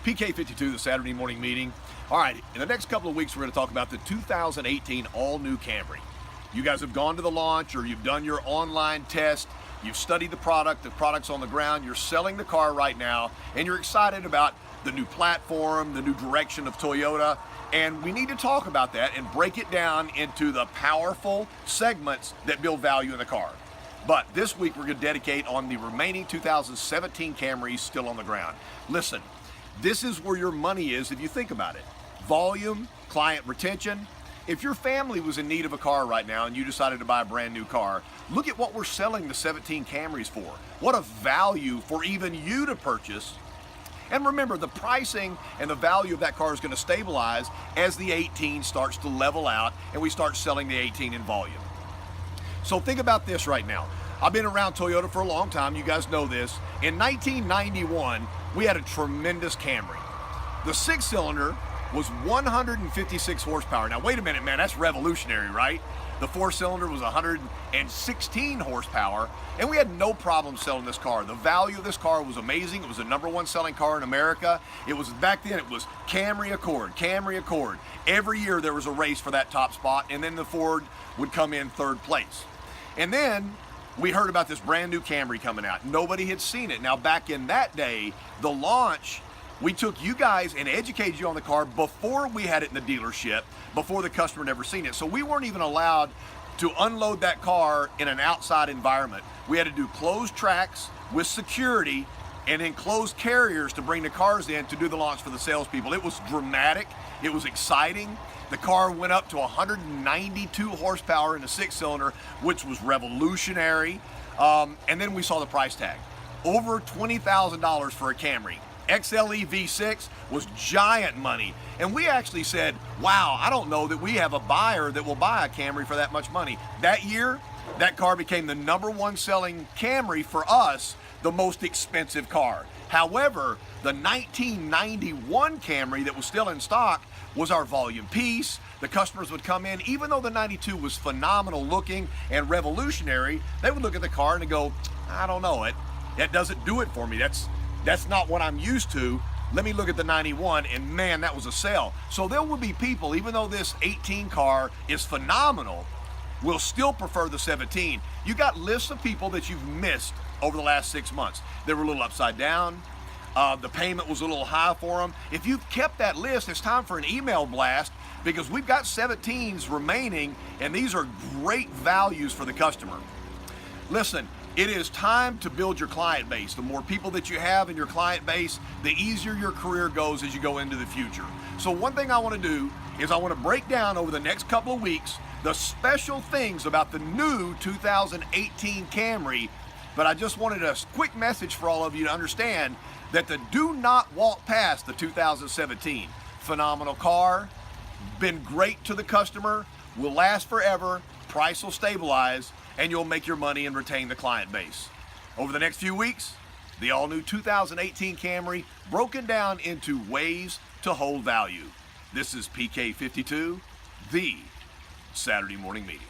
PK52, the Saturday morning meeting. All right, in the next couple of weeks, we're going to talk about the 2018 all-new Camry. You guys have gone to the launch, or you've done your online test, you've studied the product's on the ground, you're selling the car right now, and you're excited about the new platform, the new direction of Toyota, and we need to talk about that and break it down into the powerful segments that build value in the car. But this week, we're going to dedicate on the remaining 2017 Camrys still on the ground. Listen, this is where your money is if you think about it. Volume, client retention. If your family was in need of a car right now and you decided to buy a brand new car, look at what we're selling the 17 Camrys for. What a value for even you to purchase. And remember, the pricing and the value of that car is going to stabilize as the 18 starts to level out and we start selling the 18 in volume. So think about this right now. I've been around Toyota for a long time. You guys know this. In 1991, we had a tremendous Camry. The six-cylinder was 156 horsepower. Now, wait a minute, man, that's revolutionary, right? The four-cylinder was 116 horsepower, and we had no problem selling this car. The value of this car was amazing. It was the #1 selling car in America. It was, back then, it was Camry Accord, Camry Accord. Every year there was a race for that top spot, and then the Ford would come in third place. And then we heard about this brand new Camry coming out. Nobody had seen it. Now, back in that day, the launch, we took you guys and educated you on the car before we had it in the dealership, before the customer had ever seen it. So we weren't even allowed to unload that car in an outside environment. We had to do closed tracks with security and then closed carriers to bring the cars in to do the launch for the salespeople. It was dramatic. It was exciting. The car went up to 192 horsepower in a six-cylinder, which was revolutionary. And then we saw the price tag. Over $20,000 for a Camry. XLE V6 was giant money. And we actually said, wow, I don't know that we have a buyer that will buy a Camry for that much money. That year, that car became the #1 selling Camry for us, the most expensive car. However, the 1991 Camry that was still in stock was our volume piece. The customers would come in, even though the 92 was phenomenal looking and revolutionary, they would look at the car and go, I don't know, that doesn't do it for me. That's not what I'm used to. Let me look at the 91, and man, that was a sale. So there will be people, even though this 18 car is phenomenal, will still prefer the 17. You got lists of people that you've missed over the last 6 months. They were a little upside down. The payment was a little high for them. If you've kept that list, it's time for an email blast, because we've got 17s remaining, and these are great values for the customer. Listen, it is time to build your client base. The more people that you have in your client base, the easier your career goes as you go into the future. So one thing I want to do is I want to break down over the next couple of weeks the special things about the new 2018 Camry. But I just wanted a quick message for all of you to understand that do not walk past the 2017. Phenomenal car, been great to the customer, will last forever, price will stabilize, and you'll make your money and retain the client base. Over the next few weeks, the all-new 2018 Camry broken down into ways to hold value. This is PK52, the Saturday morning meeting.